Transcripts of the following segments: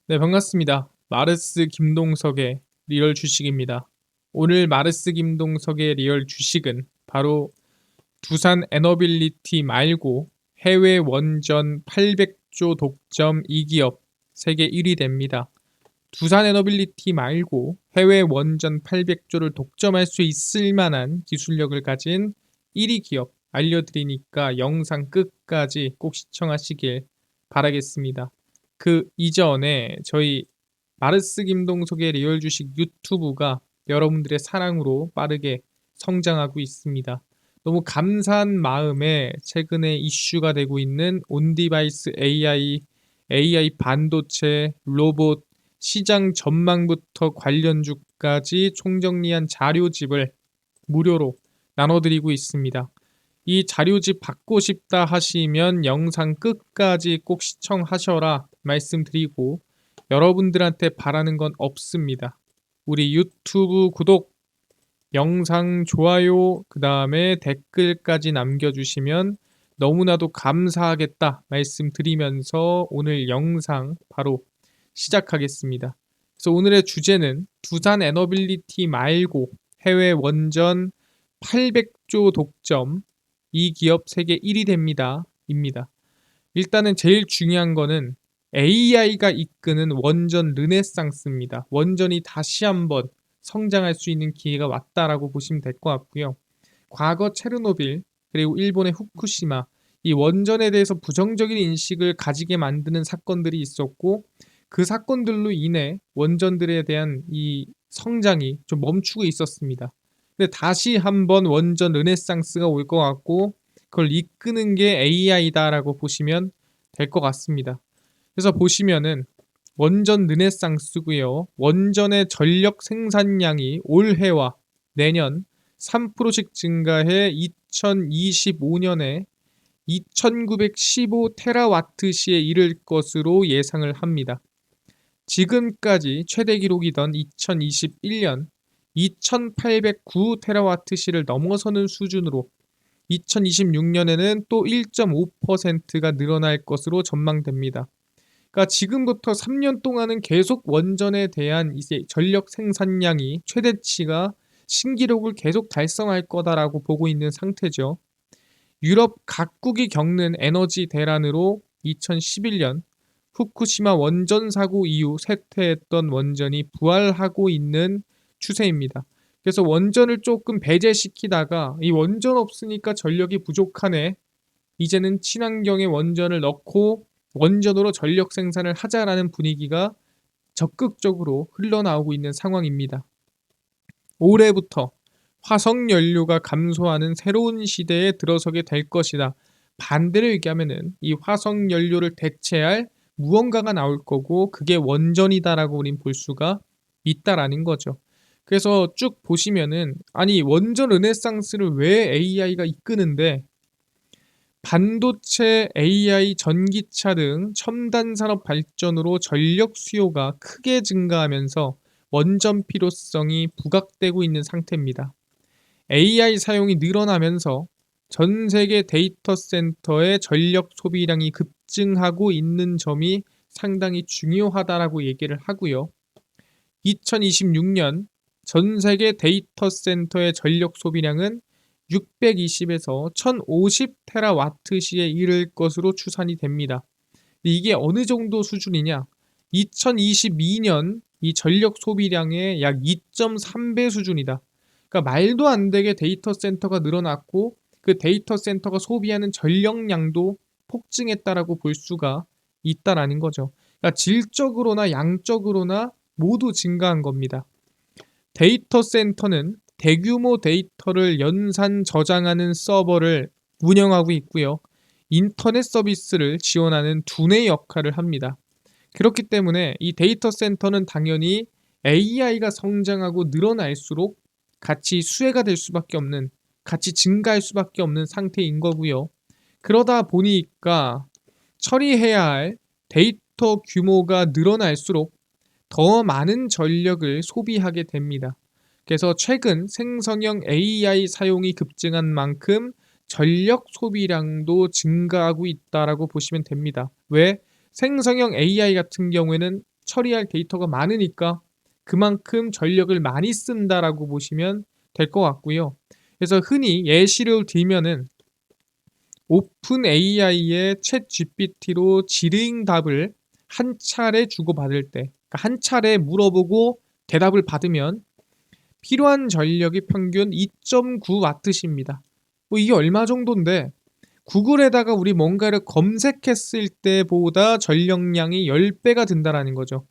네, 반갑습니다. 마르스 김동석의 리얼 주식입니다. 오늘 마르스 김동석의 리얼 주식은 바로 두산 에너빌리티 말고 해외 원전 800조 독점 2기업 세계 1위 됩니다. 두산 에너빌리티 말고 해외 원전 800조를 독점할 수 있을 만한 기술력을 가진 1위 기업 알려드리니까 영상 끝까지 꼭 시청하시길 바라겠습니다. 그 이전에 저희 마르스 김동석의 리얼 주식 유튜브가 여러분들의 사랑으로 빠르게 성장하고 있습니다. 너무 감사한 마음에 최근에 이슈가 되고 있는 온디바이스 AI 반도체, 로봇, 시장 전망부터 관련주까지 총정리한 자료집을 무료로 나눠드리고 있습니다. 이 자료집 받고 싶다 하시면 영상 끝까지 꼭 시청하셔라 말씀드리고 여러분들한테 바라는 건 없습니다. 우리 유튜브 구독, 영상 좋아요, 그 다음에 댓글까지 남겨주시면 너무나도 감사하겠다 말씀드리면서 오늘 영상 바로 시작하겠습니다. 그래서 오늘의 주제는 두산 에너빌리티 말고 해외 원전 800조 독점 이 기업 세계 1위 됩니다. 입니다. 일단은 제일 중요한 거는 AI가 이끄는 원전 르네상스입니다. 원전이 다시 한번 성장할 수 있는 기회가 왔다라고 보시면 될 것 같고요. 과거 체르노빌 그리고 일본의 후쿠시마 이 원전에 대해서 부정적인 인식을 가지게 만드는 사건들이 있었고 그 사건들로 인해 원전들에 대한 이 성장이 좀 멈추고 있었습니다. 근데 다시 한번 원전 르네상스가 올 것 같고 그걸 이끄는 게 AI다라고 보시면 될 것 같습니다. 그래서 보시면은 원전 르네상스고요. 원전의 전력 생산량이 올해와 내년 3%씩 증가해 2025년에 2915테라와트시에 이를 것으로 예상을 합니다. 지금까지 최대 기록이던 2021년 2809테라와트시를 넘어서는 수준으로 2026년에는 또 1.5%가 늘어날 것으로 전망됩니다. 그러니까 지금부터 3년 동안은 계속 원전에 대한 이제 전력 생산량이 최대치가 신기록을 계속 달성할 거다라고 보고 있는 상태죠. 유럽 각국이 겪는 에너지 대란으로 2011년 후쿠시마 원전 사고 이후 쇠퇴했던 원전이 부활하고 있는 추세입니다. 그래서 원전을 조금 배제시키다가 이 원전 없으니까 전력이 부족하네. 이제는 친환경의 원전을 넣고 원전으로 전력 생산을 하자라는 분위기가 적극적으로 흘러나오고 있는 상황입니다. 올해부터 화석 연료가 감소하는 새로운 시대에 들어서게 될 것이다. 반대로 얘기하면은 이 화석 연료를 대체할 무언가가 나올 거고 그게 원전이다라고 우린 볼 수가 있다라는 거죠. 그래서 쭉 보시면은 아니 원전 르네상스를 왜 AI가 이끄는데 반도체, AI, 전기차 등 첨단 산업 발전으로 전력 수요가 크게 증가하면서 원전 필요성이 부각되고 있는 상태입니다. AI 사용이 늘어나면서 전 세계 데이터 센터의 전력 소비량이 급증하고 있는 점이 상당히 중요하다라고 얘기를 하고요. 2026년 전 세계 데이터 센터의 전력 소비량은 620에서 1050테라와트시에 이를 것으로 추산이 됩니다. 이게 어느 정도 수준이냐? 2022년 이 전력 소비량의 약 2.3배 수준이다. 그러니까 말도 안 되게 데이터 센터가 늘어났고 그 데이터 센터가 소비하는 전력량도 폭증했다라고 볼 수가 있다라는 거죠. 그러니까 질적으로나 양적으로나 모두 증가한 겁니다. 데이터 센터는 대규모 데이터를 연산 저장하는 서버를 운영하고 있고요. 인터넷 서비스를 지원하는 두뇌 역할을 합니다. 그렇기 때문에 이 데이터 센터는 당연히 AI가 성장하고 늘어날수록 같이 수혜가 될 수밖에 없는, 같이 증가할 수밖에 없는 상태인 거고요. 그러다 보니까 처리해야 할 데이터 규모가 늘어날수록 더 많은 전력을 소비하게 됩니다. 그래서 최근 생성형 AI 사용이 급증한 만큼 전력 소비량도 증가하고 있다라고 보시면 됩니다. 왜? 생성형 AI 같은 경우에는 처리할 데이터가 많으니까 그만큼 전력을 많이 쓴다라고 보시면 될 것 같고요. 그래서 흔히 예시를 들면은 오픈 AI의 챗 GPT로 질의응답을 한 차례 주고받을 때, 그러니까 한 차례 물어보고 대답을 받으면 필요한 전력이 평균 2.9와트시입니다. 뭐 이게 얼마 정도인데 구글에다가 우리 뭔가를 검색했을 때보다 전력량이 10배가 든다라는 거죠.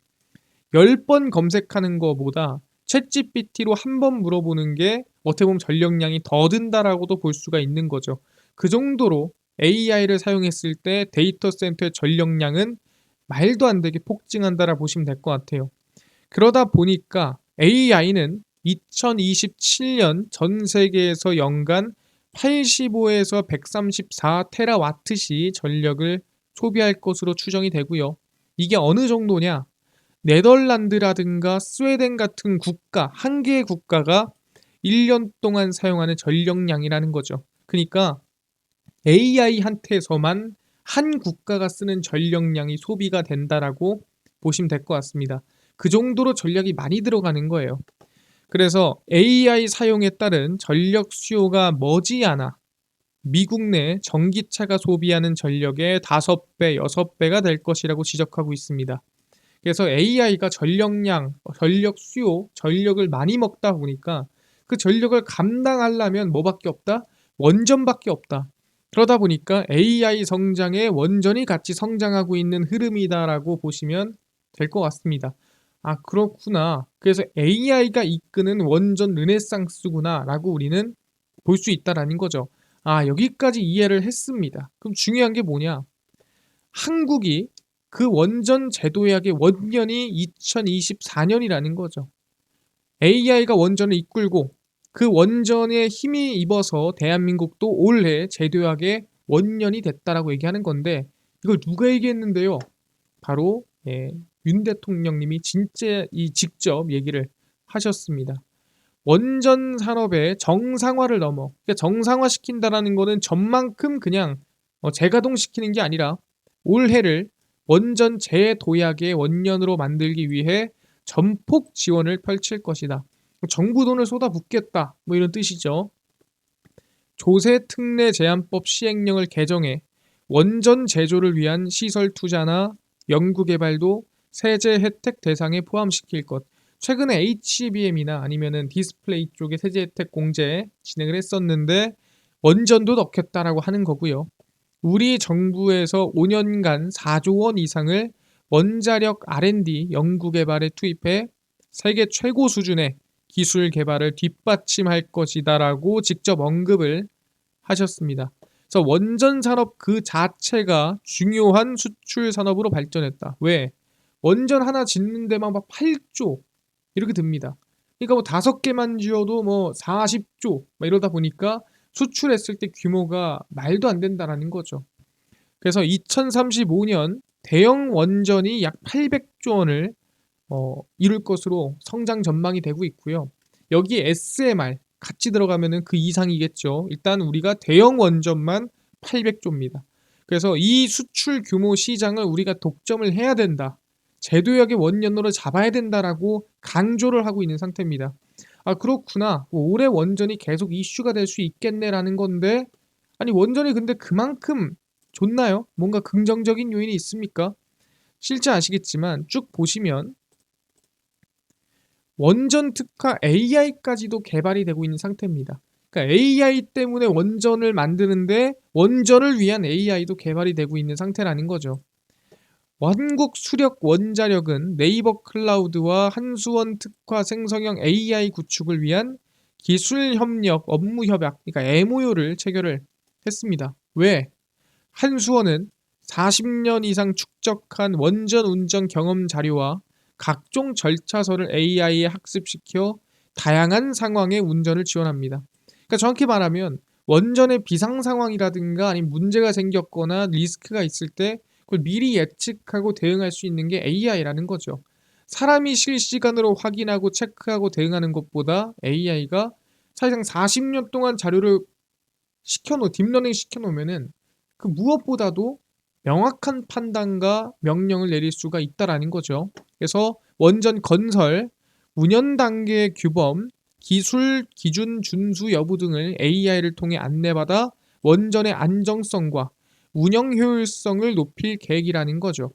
10번 검색하는 거보다 챗GPT로 한 번 물어보는 게 어떻게 보면 전력량이 더 든다라고도 볼 수가 있는 거죠. 그 정도로 AI를 사용했을 때 데이터 센터의 전력량은 말도 안 되게 폭증한다라 보시면 될 것 같아요. 그러다 보니까 AI는 2027년 전 세계에서 연간 85에서 134 테라와트시 전력을 소비할 것으로 추정이 되고요. 이게 어느 정도냐? 네덜란드라든가 스웨덴 같은 국가, 한 개의 국가가 1년 동안 사용하는 전력량이라는 거죠. 그러니까 AI한테서만 한 국가가 쓰는 전력량이 소비가 된다라고 보시면 될 것 같습니다. 그 정도로 전력이 많이 들어가는 거예요. 그래서 AI 사용에 따른 전력 수요가 머지않아 미국 내 전기차가 소비하는 전력의 5배, 6배가 될 것이라고 지적하고 있습니다. 그래서 AI가 전력량, 전력 수요, 전력을 많이 먹다 보니까 그 전력을 감당하려면 뭐밖에 없다? 원전밖에 없다. 그러다 보니까 AI 성장에 원전이 같이 성장하고 있는 흐름이다라고 보시면 될 것 같습니다. 아, 그렇구나. 그래서 AI가 이끄는 원전 르네상스구나라고 우리는 볼 수 있다라는 거죠. 아, 여기까지 이해를 했습니다. 그럼 중요한 게 뭐냐? 한국이 그 원전 제도약의 원년이 2024년이라는 거죠. AI가 원전을 이끌고 그 원전에 힘이 입어서 대한민국도 올해 제도약의 원년이 됐다라고 얘기하는 건데 이걸 누가 얘기했는데요? 바로 윤 대통령님이 진짜 직접 얘기를 하셨습니다. 원전 산업의 정상화를 넘어, 그러니까 정상화시킨다라는 거는 전만큼 그냥 재가동시키는 게 아니라 올해를 원전 재도약의 원년으로 만들기 위해 전폭 지원을 펼칠 것이다. 정부 돈을 쏟아붓겠다. 뭐 이런 뜻이죠. 조세 특례 제한법 시행령을 개정해 원전 제조를 위한 시설 투자나 연구개발도 세제 혜택 대상에 포함시킬 것. 최근에 HBM이나 아니면은 디스플레이 쪽에 세제 혜택 공제 진행을 했었는데 원전도 넣겠다라고 하는 거고요. 우리 정부에서 5년간 4조 원 이상을 원자력 R&D 연구 개발에 투입해 세계 최고 수준의 기술 개발을 뒷받침할 것이다라고 직접 언급을 하셨습니다. 그래서 원전 산업 그 자체가 중요한 수출 산업으로 발전했다. 왜? 원전 하나 짓는 데만 막 8조 이렇게 듭니다. 그러니까 뭐 5개만 지어도 뭐 40조 막 이러다 보니까 수출했을 때 규모가 말도 안 된다라는 거죠. 그래서 2035년 대형 원전이 약 800조 원을 이룰 것으로 성장 전망이 되고 있고요. 여기에 SMR 같이 들어가면은 그 이상이겠죠. 일단 우리가 대형 원전만 800조입니다. 그래서 이 수출 규모 시장을 우리가 독점을 해야 된다. 제도약의 원년으로 잡아야 된다라고 강조를 하고 있는 상태입니다. 아, 그렇구나. 뭐 올해 원전이 계속 이슈가 될 수 있겠네라는 건데, 아니 원전이 근데 그만큼 좋나요? 뭔가 긍정적인 요인이 있습니까? 실제 아시겠지만 쭉 보시면 원전 특화 AI까지도 개발이 되고 있는 상태입니다. 그러니까 AI 때문에 원전을 만드는데 원전을 위한 AI도 개발이 되고 있는 상태라는 거죠. 완국 수력 원자력은 네이버 클라우드와 한수원 특화 생성형 AI 구축을 위한 기술 협력 업무 협약, 그러니까 MOU를 체결을 했습니다. 왜? 한수원은 40년 이상 축적한 원전 운전 경험 자료와 각종 절차서를 AI에 학습시켜 다양한 상황의 운전을 지원합니다. 그러니까 정확히 말하면 원전의 비상 상황이라든가 아니면 문제가 생겼거나 리스크가 있을 때 그걸 미리 예측하고 대응할 수 있는 게 AI라는 거죠. 사람이 실시간으로 확인하고 체크하고 대응하는 것보다 AI가 사실상 40년 동안 자료를 딥러닝 시켜놓으면은 그 무엇보다도 명확한 판단과 명령을 내릴 수가 있다라는 거죠. 그래서 원전 건설, 운영 단계의 규범, 기술 기준 준수 여부 등을 AI를 통해 안내받아 원전의 안정성과 운영 효율성을 높일 계획이라는 거죠.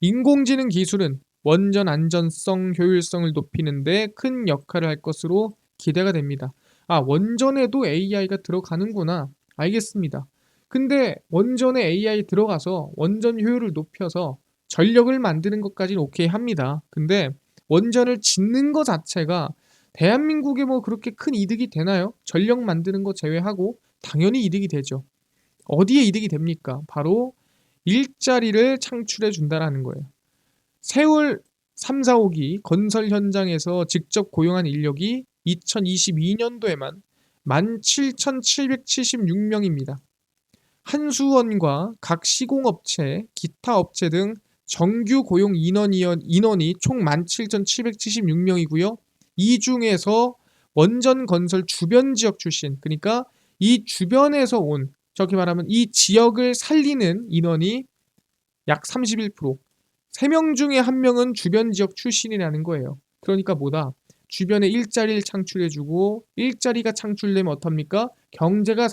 인공지능 기술은 원전 안전성, 효율성을 높이는 데 큰 역할을 할 것으로 기대가 됩니다. 아, 원전에도 AI가 들어가는구나. 알겠습니다. 근데 원전에 AI 들어가서 원전 효율을 높여서 전력을 만드는 것까지는 오케이 합니다. 근데 원전을 짓는 것 자체가 대한민국에 뭐 그렇게 큰 이득이 되나요? 전력 만드는 거 제외하고 당연히 이득이 되죠. 어디에 이득이 됩니까? 바로 일자리를 창출해 준다라는 거예요. 세월 3, 4호기 건설 현장에서 직접 고용한 인력이 2022년도에만 17,776명입니다. 한수원과 각 시공업체, 기타 업체 등 정규 고용 인원이 총 17,776명이고요. 이 중에서 원전 건설 주변 지역 출신, 그러니까 이 주변에서 온, 저렇게 말하면 이 지역을 살리는 인원이 약 31%, 3명 중에 1명은 주변 지역 출신이라는 거예요. 그러니까 뭐다? 주변에 일자리를 창출해주고, 일자리가 창출되면 어떻습니까? 경제가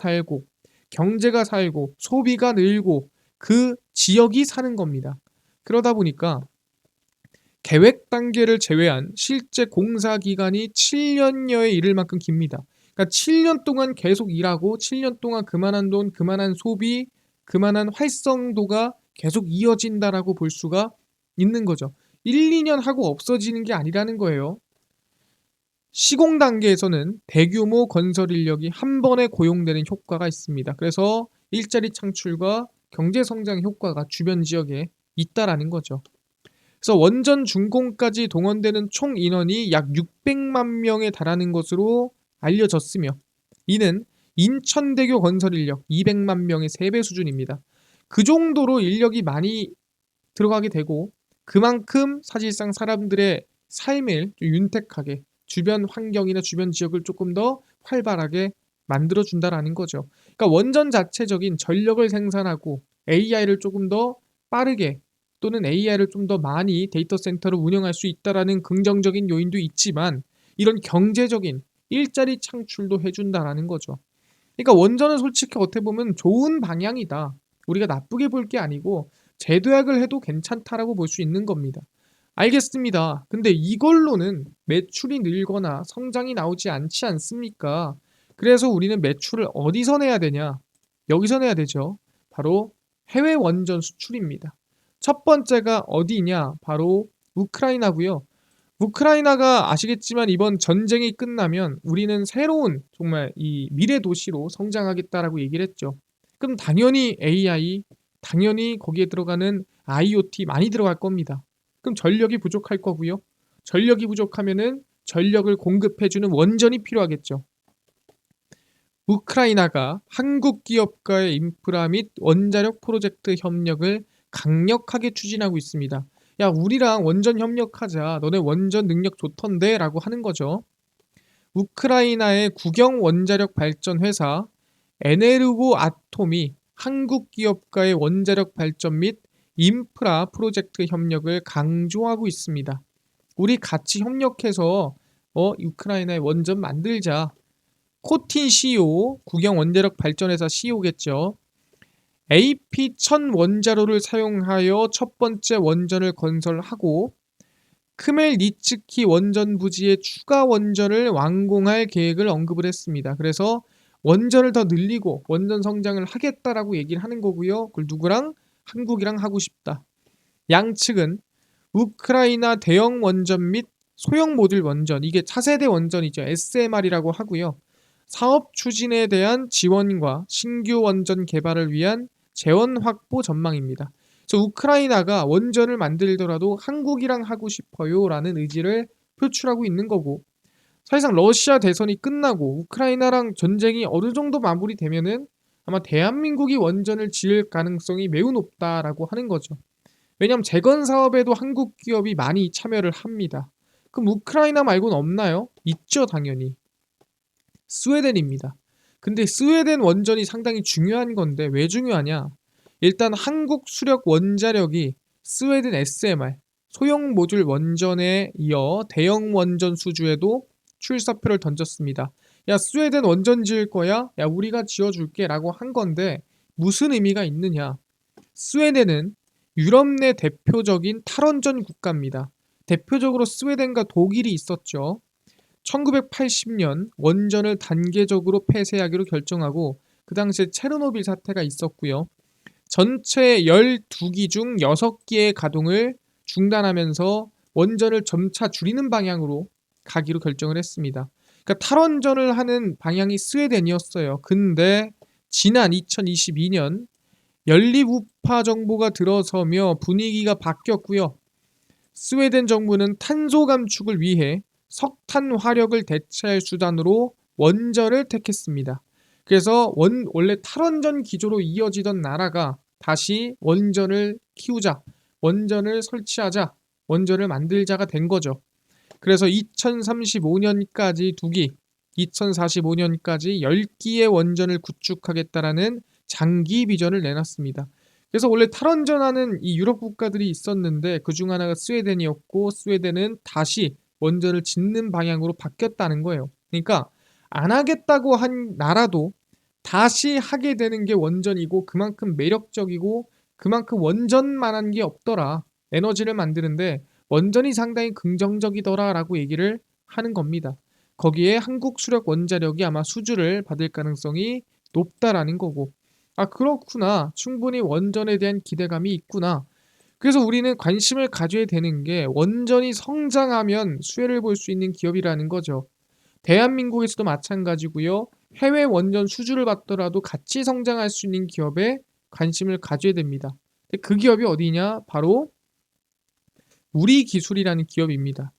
살고 소비가 늘고 그 지역이 사는 겁니다. 그러다 보니까 계획 단계를 제외한 실제 공사 기간이 7년여에 이를 만큼 깁니다. 그러니까 7년 동안 계속 일하고 7년 동안 그만한 돈, 그만한 소비, 그만한 활성도가 계속 이어진다라고 볼 수가 있는 거죠. 1, 2년 하고 없어지는 게 아니라는 거예요. 시공 단계에서는 대규모 건설 인력이 한 번에 고용되는 효과가 있습니다. 그래서 일자리 창출과 경제 성장 효과가 주변 지역에 있다라는 거죠. 그래서 원전 준공까지 동원되는 총 인원이 약 600만 명에 달하는 것으로 알려졌으며, 이는 인천대교 건설 인력 200만 명의 3배 수준입니다. 그 정도로 인력이 많이 들어가게 되고, 그만큼 사실상 사람들의 삶을 좀 윤택하게, 주변 환경이나 주변 지역을 조금 더 활발하게 만들어준다라는 거죠. 그러니까 원전 자체적인 전력을 생산하고 AI를 조금 더 빠르게, 또는 AI를 좀 더 많이 데이터 센터를 운영할 수 있다라는 긍정적인 요인도 있지만, 이런 경제적인 일자리 창출도 해준다라는 거죠. 그러니까 원전은 솔직히 어떻게 보면 좋은 방향이다. 우리가 나쁘게 볼 게 아니고 재도약을 해도 괜찮다라고 볼 수 있는 겁니다. 알겠습니다. 근데 이걸로는 매출이 늘거나 성장이 나오지 않지 않습니까? 그래서 우리는 매출을 어디서 내야 되냐? 여기서 내야 되죠. 바로 해외 원전 수출입니다. 첫 번째가 어디냐? 바로 우크라이나고요. 우크라이나가 아시겠지만 이번 전쟁이 끝나면 우리는 새로운 정말 이 미래 도시로 성장하겠다라고 얘기를 했죠. 그럼 당연히 AI, 당연히 거기에 들어가는 IoT 많이 들어갈 겁니다. 그럼 전력이 부족할 거고요. 전력이 부족하면은 전력을 공급해주는 원전이 필요하겠죠. 우크라이나가 한국 기업과의 인프라 및 원자력 프로젝트 협력을 강력하게 추진하고 있습니다. 야, 우리랑 원전 협력하자. 너네 원전 능력 좋던데? 라고 하는 거죠. 우크라이나의 국영 원자력 발전 회사 에네르고 아톰이 한국 기업과의 원자력 발전 및 인프라 프로젝트 협력을 강조하고 있습니다. 우리 같이 협력해서 우크라이나의 원전 만들자. 코틴 CEO, 국영 원자력 발전회사 CEO겠죠. AP1000 원자로를 사용하여 첫 번째 원전을 건설하고 크멜니츠키 원전 부지의 추가 원전을 완공할 계획을 언급을 했습니다. 그래서 원전을 더 늘리고 원전 성장을 하겠다라고 얘기를 하는 거고요. 그걸 누구랑? 한국이랑 하고 싶다. 양측은 우크라이나 대형 원전 및 소형 모듈 원전, 이게 차세대 원전이죠. SMR이라고 하고요. 사업 추진에 대한 지원과 신규 원전 개발을 위한 재원 확보 전망입니다. 그래서 우크라이나가 원전을 만들더라도 한국이랑 하고 싶어요라는 의지를 표출하고 있는 거고, 사실상 러시아 대선이 끝나고 우크라이나랑 전쟁이 어느 정도 마무리되면은 아마 대한민국이 원전을 지을 가능성이 매우 높다라고 하는 거죠. 왜냐하면 재건 사업에도 한국 기업이 많이 참여를 합니다. 그럼 우크라이나 말고는 없나요? 있죠, 당연히. 스웨덴입니다. 근데 스웨덴 원전이 상당히 중요한 건데 왜 중요하냐? 일단 한국 수력 원자력이 스웨덴 SMR, 소형 모듈 원전에 이어 대형 원전 수주에도 출사표를 던졌습니다. 야, 스웨덴 원전 지을 거야? 야, 우리가 지어줄게 라고 한 건데 무슨 의미가 있느냐? 스웨덴은 유럽 내 대표적인 탈원전 국가입니다. 대표적으로 스웨덴과 독일이 있었죠. 1980년 원전을 단계적으로 폐쇄하기로 결정하고 그 당시에 체르노빌 사태가 있었고요. 전체 12기 중 6기의 가동을 중단하면서 원전을 점차 줄이는 방향으로 가기로 결정을 했습니다. 그러니까 탈원전을 하는 방향이 스웨덴이었어요. 근데 지난 2022년 연립 우파 정부가 들어서며 분위기가 바뀌었고요. 스웨덴 정부는 탄소 감축을 위해 석탄 화력을 대체할 수단으로 원전을 택했습니다. 그래서 원래 탈원전 기조로 이어지던 나라가 다시 원전을 키우자, 원전을 설치하자, 원전을 만들자가 된 거죠. 그래서 2035년까지 2기, 2045년까지 10기의 원전을 구축하겠다라는 장기 비전을 내놨습니다. 그래서 원래 탈원전하는 이 유럽 국가들이 있었는데 그중 하나가 스웨덴이었고 스웨덴은 다시 원전을 짓는 방향으로 바뀌었다는 거예요. 그러니까 안 하겠다고 한 나라도 다시 하게 되는 게 원전이고 그만큼 매력적이고 그만큼 원전만한 게 없더라. 에너지를 만드는데 원전이 상당히 긍정적이더라라고 얘기를 하는 겁니다. 거기에 한국 수력 원자력이 아마 수주를 받을 가능성이 높다라는 거고 아 그렇구나. 충분히 원전에 대한 기대감이 있구나. 그래서 우리는 관심을 가져야 되는 게 원전이 성장하면 수혜를 볼 수 있는 기업이라는 거죠. 대한민국에서도 마찬가지고요. 해외 원전 수주를 받더라도 같이 성장할 수 있는 기업에 관심을 가져야 됩니다. 그 기업이 어디냐? 바로 우리기술이라는 기업입니다.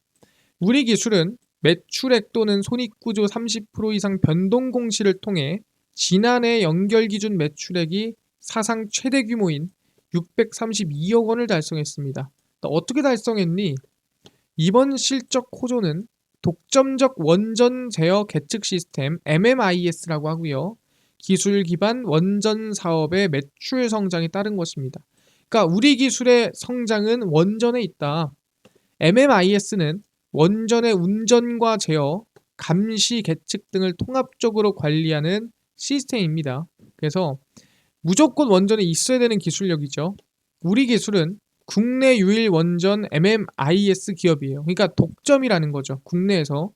우리기술은 매출액 또는 손익구조 30% 이상 변동 공시를 통해 지난해 연결 기준 매출액이 사상 최대 규모인 632억 원을 달성했습니다. 어떻게 달성했니? 이번 실적 호조는 독점적 원전 제어 계측 시스템 MMIS라고 하고요. 기술 기반 원전 사업의 매출 성장이 따른 것입니다. 그러니까 우리 기술의 성장은 원전에 있다. MMIS는 원전의 운전과 제어, 감시, 계측 등을 통합적으로 관리하는 시스템입니다. 그래서 무조건 원전에 있어야 되는 기술력이죠. 우리 기술은 국내 유일 원전 MMIS 기업이에요. 그러니까 독점이라는 거죠. 국내에서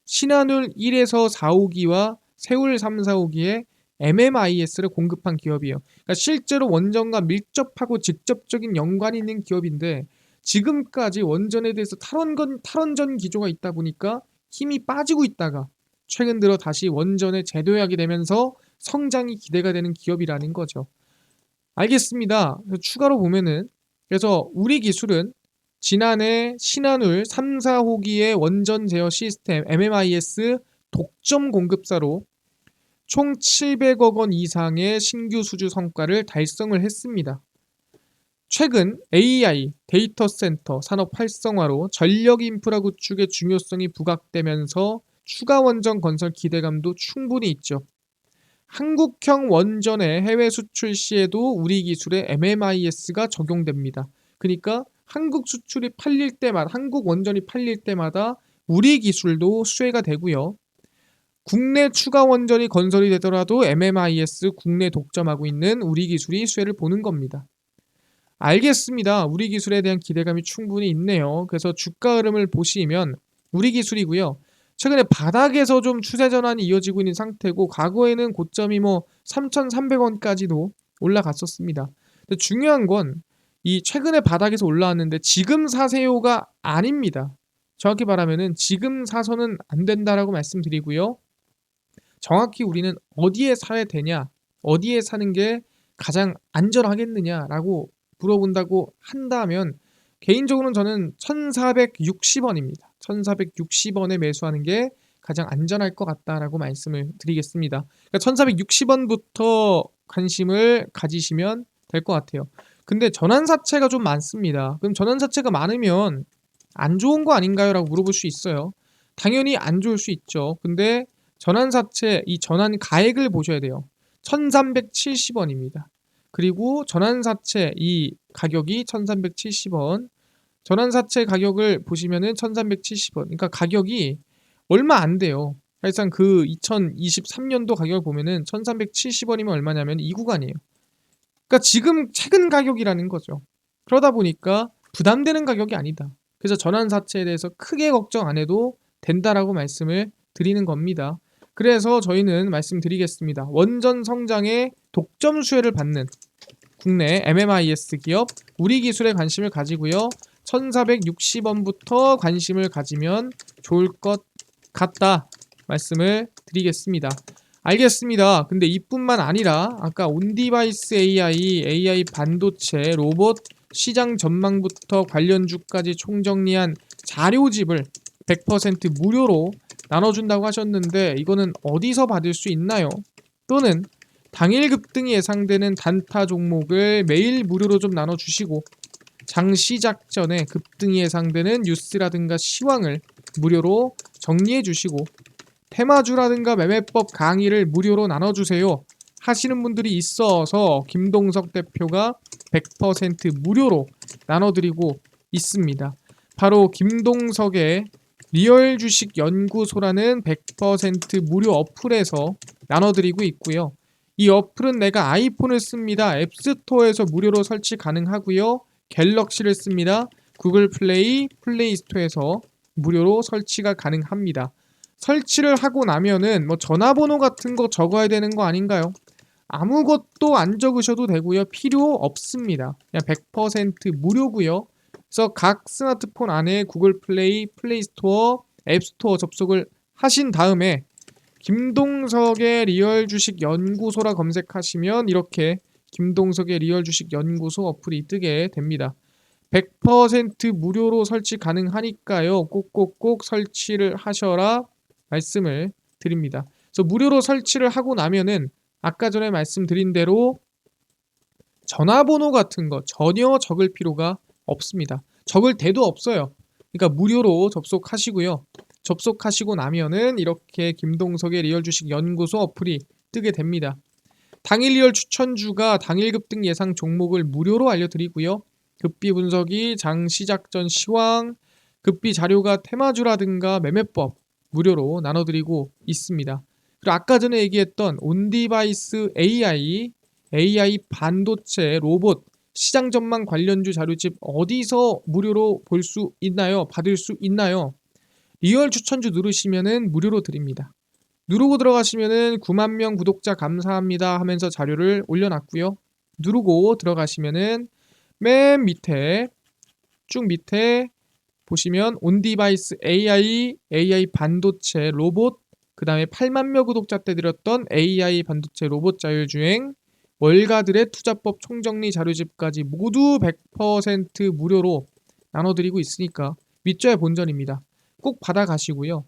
신한울 1에서 4, 5기와 세울 3, 4, 5기에 MMIS를 공급한 기업이에요. 그러니까 실제로 원전과 밀접하고 직접적인 연관이 있는 기업인데 지금까지 원전에 대해서 탈원전 기조가 있다 보니까 힘이 빠지고 있다가 최근 들어 다시 원전에 재도약이 되면서 성장이 기대가 되는 기업이라는 거죠. 알겠습니다. 추가로 보면은 그래서 우리 기술은 지난해 신한울 3, 4호기의 원전 제어 시스템 MMIS 독점 공급사로 총 700억 원 이상의 신규 수주 성과를 달성을 했습니다. 최근 AI, 데이터 센터 산업 활성화로 전력 인프라 구축의 중요성이 부각되면서 추가 원전 건설 기대감도 충분히 있죠. 한국형 원전의 해외 수출 시에도 우리 기술의 MMIS가 적용됩니다. 그러니까 한국 수출이 팔릴 때마다, 한국 원전이 팔릴 때마다 우리 기술도 수혜가 되고요. 국내 추가 원전이 건설이 되더라도 MMIS 국내 독점하고 있는 우리 기술이 수혜를 보는 겁니다. 알겠습니다. 우리 기술에 대한 기대감이 충분히 있네요. 그래서 주가 흐름을 보시면 우리 기술이고요. 최근에 바닥에서 좀 추세 전환이 이어지고 있는 상태고 과거에는 고점이 3,300원까지도 올라갔었습니다. 근데 중요한 건 이 최근에 바닥에서 올라왔는데 지금 사세요가 아닙니다. 정확히 말하면은 지금 사서는 안 된다라고 말씀드리고요. 정확히 우리는 어디에 사야 되냐, 어디에 사는 게 가장 안전하겠느냐라고 물어본다고 한다면 개인적으로는 저는 1460원입니다. 1460원에 매수하는 게 가장 안전할 것 같다라고 말씀을 드리겠습니다. 그러니까 1460원부터 관심을 가지시면 될 것 같아요. 근데 전환사채가 좀 많습니다. 그럼 전환사채가 많으면 안 좋은 거 아닌가요? 라고 물어볼 수 있어요. 당연히 안 좋을 수 있죠. 근데 전환사채 이 전환 가액을 보셔야 돼요. 1370원입니다. 그리고 전환사채 이 가격이 1370원 전환사채 가격을 보시면은 1370원. 그러니까 가격이 얼마 안 돼요. 사실상 그 2023년도 가격을 보면은 1370원이면 얼마냐면 이 구간이에요. 그러니까 지금 최근 가격이라는 거죠. 그러다 보니까 부담되는 가격이 아니다. 그래서 전환사채에 대해서 크게 걱정 안 해도 된다라고 말씀을 드리는 겁니다. 그래서 저희는 말씀드리겠습니다. 원전 성장에 독점 수혜를 받는 국내 MMIS 기업 우리 기술에 관심을 가지고요. 1460원부터 관심을 가지면 좋을 것 같다 말씀을 드리겠습니다. 알겠습니다. 근데 이뿐만 아니라 아까 온디바이스 AI 반도체, 로봇 시장 전망부터 관련주까지 총정리한 자료집을 100% 무료로 나눠준다고 하셨는데 이거는 어디서 받을 수 있나요? 또는 당일 급등이 예상되는 단타 종목을 매일 무료로 좀 나눠주시고 장 시작 전에 급등이 예상되는 뉴스라든가 시황을 무료로 정리해 주시고 테마주라든가 매매법 강의를 무료로 나눠주세요 하시는 분들이 있어서 김동석 대표가 100% 무료로 나눠드리고 있습니다. 바로 김동석의 리얼 주식 연구소라는 100% 무료 어플에서 나눠드리고 있고요. 이 어플은 내가 아이폰을 씁니다. 앱스토어에서 무료로 설치 가능하고요. 갤럭시를 씁니다. 구글 플레이, 플레이 스토어에서 무료로 설치가 가능합니다. 설치를 하고 나면은 뭐 전화번호 같은 거 적어야 되는 거 아닌가요? 아무것도 안 적으셔도 되고요. 필요 없습니다. 그냥 100% 무료고요. 그래서 각 스마트폰 안에 구글 플레이, 플레이 스토어, 앱 스토어 접속을 하신 다음에 김동석의 리얼 주식 연구소라 검색하시면 이렇게 김동석의 리얼 주식 연구소 어플이 뜨게 됩니다. 100% 무료로 설치 가능하니까요. 꼭꼭꼭 설치를 하셔라 말씀을 드립니다. 그래서 무료로 설치를 하고 나면은 아까 전에 말씀드린 대로 전화번호 같은 거 전혀 적을 필요가 없습니다. 적을 데도 없어요. 그러니까 무료로 접속하시고요. 접속하시고 나면은 이렇게 김동석의 리얼 주식 연구소 어플이 뜨게 됩니다. 당일 리얼 추천주가 당일 급등 예상 종목을 무료로 알려드리고요. 급비 분석이 장 시작 전 시황, 급비 자료가 테마주라든가 매매법 무료로 나눠드리고 있습니다. 그리고 아까 전에 얘기했던 온디바이스 AI 반도체, 로봇, 시장 전망 관련주 자료집 어디서 무료로 볼 수 있나요? 받을 수 있나요? 리얼 추천주 누르시면은 무료로 드립니다. 누르고 들어가시면은 9만 명 구독자 감사합니다 하면서 자료를 올려놨고요. 누르고 들어가시면은 맨 밑에 쭉 밑에 보시면 온디바이스 AI 반도체 로봇 그 다음에 8만 명 구독자 때 드렸던 AI 반도체 로봇 자율주행 월가들의 투자법 총정리 자료집까지 모두 100% 무료로 나눠드리고 있으니까 믿져야 본전입니다. 꼭 받아가시고요.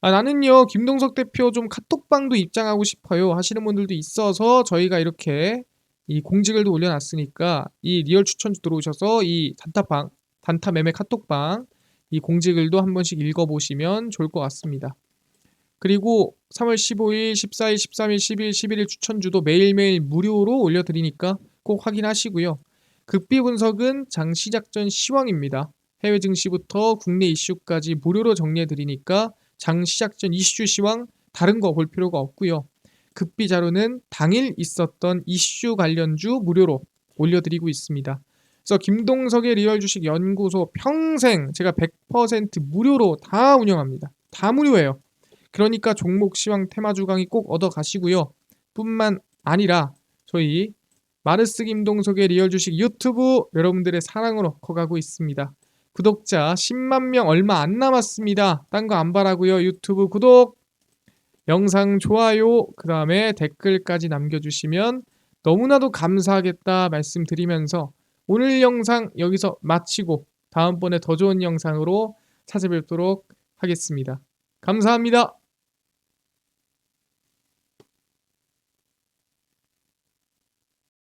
나는요 김동석 대표 좀 카톡방도 입장하고 싶어요 하시는 분들도 있어서 저희가 이렇게 이 공지글도 올려놨으니까 이 리얼 추천주 들어오셔서 이 단타 매매 카톡방 이 공지글도 한 번씩 읽어보시면 좋을 것 같습니다. 그리고 3월 15일, 14일, 13일, 10일, 11일 추천주도 매일매일 무료로 올려드리니까 꼭 확인하시고요. 급비 분석은 장 시작 전 시황입니다. 해외 증시부터 국내 이슈까지 무료로 정리해드리니까 장 시작 전 이슈 시황 다른 거 볼 필요가 없고요. 급비 자료는 당일 있었던 이슈 관련주 무료로 올려드리고 있습니다. 그래서 김동석의 리얼 주식 연구소 평생 제가 100% 무료로 다 운영합니다. 다 무료예요. 그러니까 종목 시황 테마주 강의 꼭 얻어 가시고요. 뿐만 아니라 저희 마르스 김동석의 리얼 주식 유튜브 여러분들의 사랑으로 커가고 있습니다. 구독자 10만 명 얼마 안 남았습니다. 딴 거 안 바라고요. 유튜브 구독, 영상 좋아요, 그 다음에 댓글까지 남겨주시면 너무나도 감사하겠다 말씀드리면서 오늘 영상 여기서 마치고 다음번에 더 좋은 영상으로 찾아뵙도록 하겠습니다. 감사합니다.